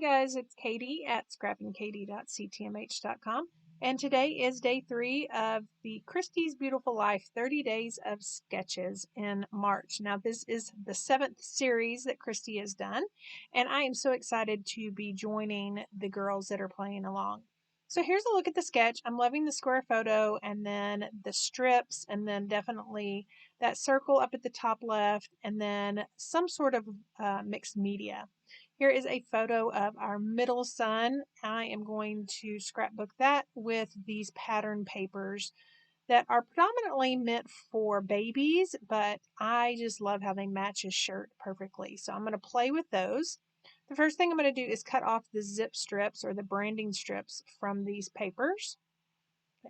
guys, it's Katie at scrappinkaty.ctmh.com, and today is day 3 of the Christie's Beautiful Life 30 Days of Sketches in March. Now, this is the 7th series that Christy has done, and I am so excited to be joining the girls that are playing along. So here's a look at the sketch. I'm loving the square photo and then the strips and then definitely that circle up at the top left and then some sort of mixed media. Here is a photo of our middle son. I am going to scrapbook that with these pattern papers that are predominantly meant for babies, but I just love how they match his shirt perfectly. So I'm going to play with those. The first thing I'm going to do is cut off the zip strips or the branding strips from these papers.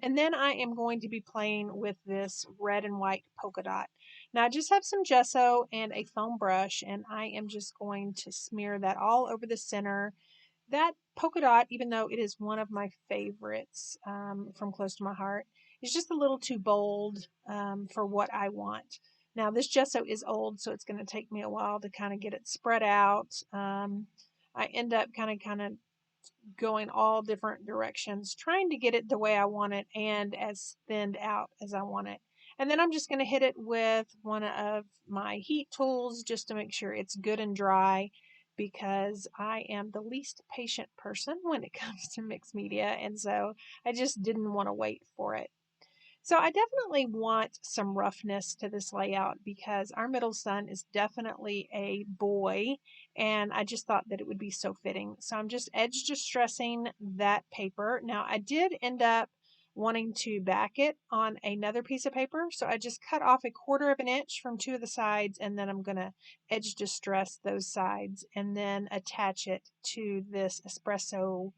And then I am going to be playing with this red and white polka dot. Now I just have some gesso and a foam brush, and I am just going to smear that all over the center. That polka dot, even though it is one of my favorites from close to my heart, is just a little too bold for what I want. Now this gesso is old, so it's going to take me a while to kind of get it spread out. I end up kind of going all different directions, trying to get it the way I want it and as thinned out as I want it. And then I'm just going to hit it with one of my heat tools just to make sure it's good and dry, because I am the least patient person when it comes to mixed media, and so I just didn't want to wait for it. So I definitely want some roughness to this layout because our middle son is definitely a boy, and I just thought that it would be so fitting. So I'm just edge distressing that paper. Now I did end up wanting to back it on another piece of paper, so I just cut off 1/4 of an inch from 2 of the sides, and then I'm going to edge distress those sides and then attach it to this espresso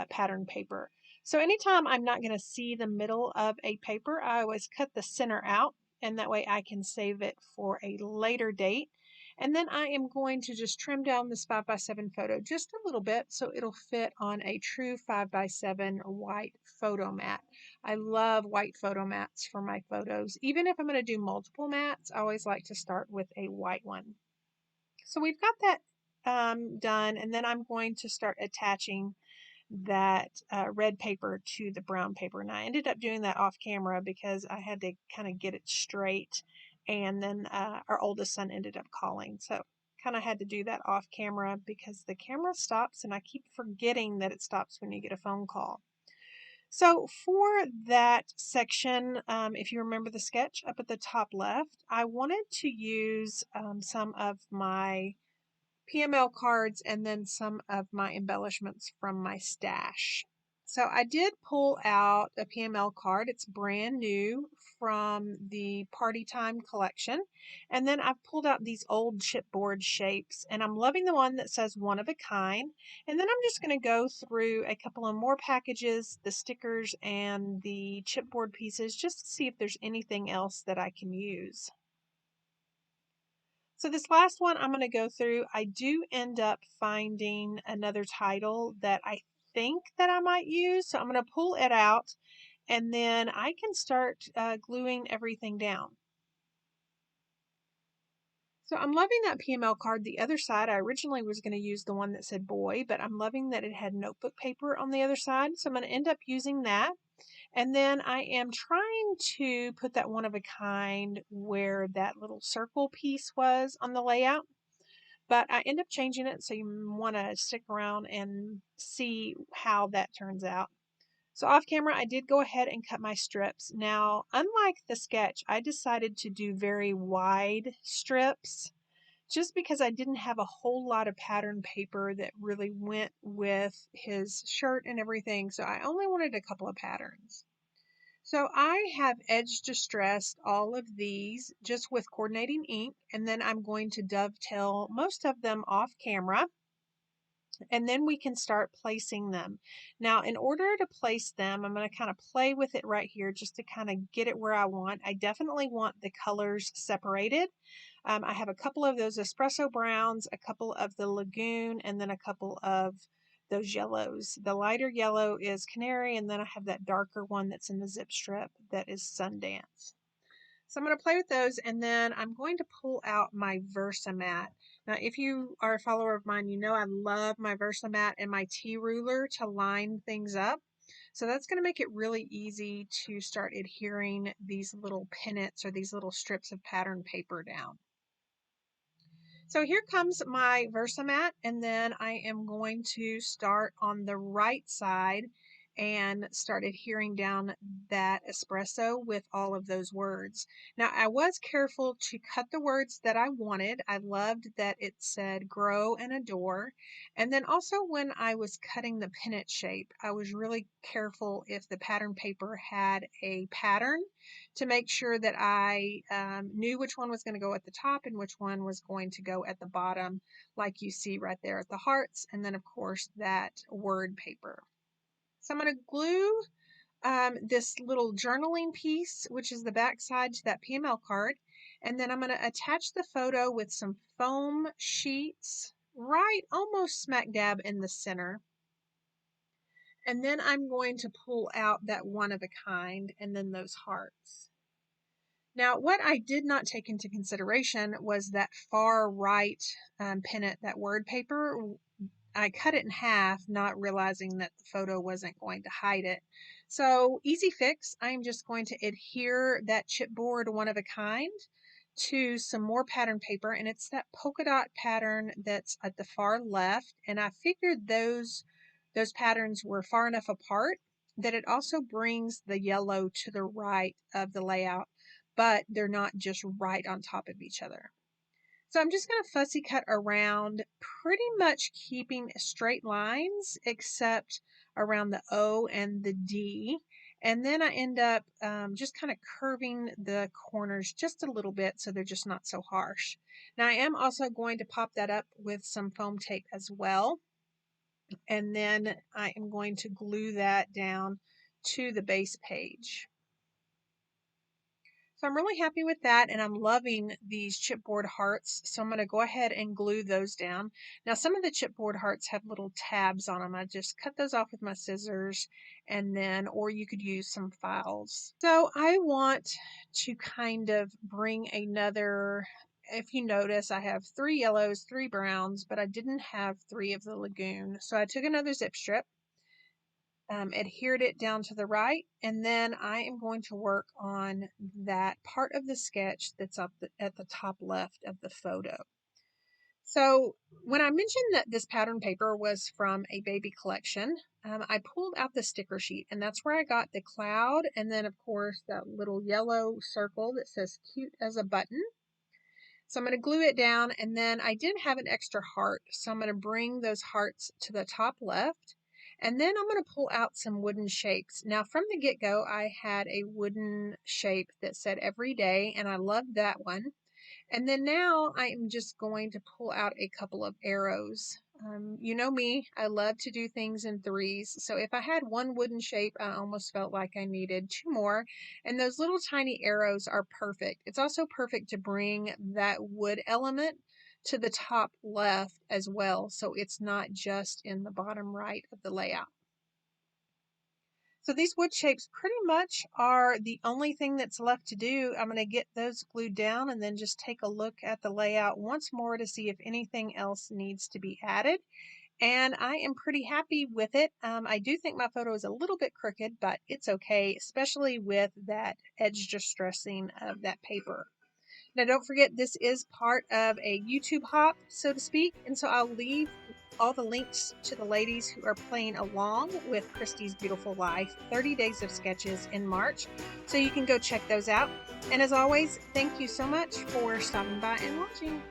pattern paper. So anytime I'm not going to see the middle of a paper, I always cut the center out, and that way I can save it for a later date. And then I am going to just trim down this 5x7 photo just a little bit so it'll fit on a true 5x7 white photo mat. I love white photo mats for my photos. Even if I'm going to do multiple mats, I always like to start with a white one. So we've got that done, and then I'm going to start attaching that red paper to the brown paper. And I ended up doing that off camera because I had to kind of get it straight, and then our oldest son ended up calling. So kind of had to do that off camera because the camera stops, and I keep forgetting that it stops when you get a phone call. So for that section, if you remember the sketch up at the top left, I wanted to use some of my PML cards and then some of my embellishments from my stash. So I did pull out a PML card. It's brand new from the Party Time collection. And then I've pulled out these old chipboard shapes, and I'm loving the one that says one of a kind. And then I'm just going to go through a couple of more packages, the stickers and the chipboard pieces, just to see if there's anything else that I can use. So this last one I'm going to go through, I do end up finding another title that I think that I might use. So I'm going to pull it out, and then I can start gluing everything down. So I'm loving that PML card. The other side, I originally was going to use the one that said boy, but I'm loving that it had notebook paper on the other side. So I'm going to end up using that. And then I am trying to put that one of a kind where that little circle piece was on the layout, but I end up changing it, so you want to stick around and see how that turns out. So off camera, I did go ahead and cut my strips. Now, unlike the sketch, I decided to do very wide strips just because I didn't have a whole lot of pattern paper that really went with his shirt and everything, so I only wanted a couple of patterns. So I have edge distressed all of these just with coordinating ink, and then I'm going to dovetail most of them off camera, and then we can start placing them. Now, in order to place them, I'm going to kind of play with it right here just to kind of get it where I want. I definitely want the colors separated. I have a couple of those espresso browns, a couple of the lagoon, and then a couple of those yellows. The lighter yellow is canary, and then I have that darker one that's in the zip strip that is Sundance. So I'm going to play with those, and then I'm going to pull out my Versamat. Now, if you are a follower of mine, you know I love my Versamat and my T-ruler to line things up. So that's going to make it really easy to start adhering these little pennants or these little strips of pattern paper down. So here comes my Versamat, and then I am going to start on the right side and start adhering down that espresso with all of those words. Now, I was careful to cut the words that I wanted. I loved that it said grow and adore. And then also when I was cutting the pennant shape, I was really careful if the pattern paper had a pattern to make sure that I knew which one was going to go at the top and which one was going to go at the bottom, like you see right there at the hearts, and then of course that word paper. So I'm going to glue this little journaling piece, which is the back side, to that PML card, and then I'm going to attach the photo with some foam sheets right almost smack dab in the center. And then I'm going to pull out that one of a kind and then those hearts. Now, what I did not take into consideration was that far right pennant, that word paper. I cut it in half, not realizing that the photo wasn't going to hide it. So easy fix, I'm just going to adhere that chipboard one of a kind to some more pattern paper, and it's that polka dot pattern that's at the far left. And I figured those patterns were far enough apart that it also brings the yellow to the right of the layout, but they're not just right on top of each other. So I'm just going to fussy cut around, pretty much keeping straight lines except around the O and the D. And then I end up just kind of curving the corners just a little bit so they're just not so harsh. Now I am also going to pop that up with some foam tape as well. And then I am going to glue that down to the base page. So I'm really happy with that, and I'm loving these chipboard hearts. So I'm going to go ahead and glue those down. Now, some of the chipboard hearts have little tabs on them. I just cut those off with my scissors, and then, or you could use some files. So I want to kind of bring another, if you notice, I have 3 yellows, 3 browns, but I didn't have 3 of the lagoon. So I took another zip strip, adhered it down to the right, and then I am going to work on that part of the sketch that's up at the top left of the photo. So when I mentioned that this pattern paper was from a baby collection, I pulled out the sticker sheet, and that's where I got the cloud, and then of course that little yellow circle that says cute as a button. So I'm going to glue it down, and then I did have an extra heart, so I'm going to bring those hearts to the top left, and then I'm going to pull out some wooden shapes. Now from the get-go, I had a wooden shape that said every day, and I loved that one. And then now I am just going to pull out a couple of arrows. You know me, I love to do things in threes. So if I had one wooden shape, I almost felt like I needed 2 more. And those little tiny arrows are perfect. It's also perfect to bring that wood element to the top left as well, so it's not just in the bottom right of the layout. So these wood shapes pretty much are the only thing that's left to do. I'm going to get those glued down and then just take a look at the layout once more to see if anything else needs to be added. And I am pretty happy with it. I do think my photo is a little bit crooked, but it's okay, especially with that edge distressing of that paper. Now, don't forget, this is part of a YouTube hop, so to speak, and so I'll leave all the links to the ladies who are playing along with Christy's Beautiful Life 30 Days of Sketches in March, so you can go check those out. And as always, thank you so much for stopping by and watching.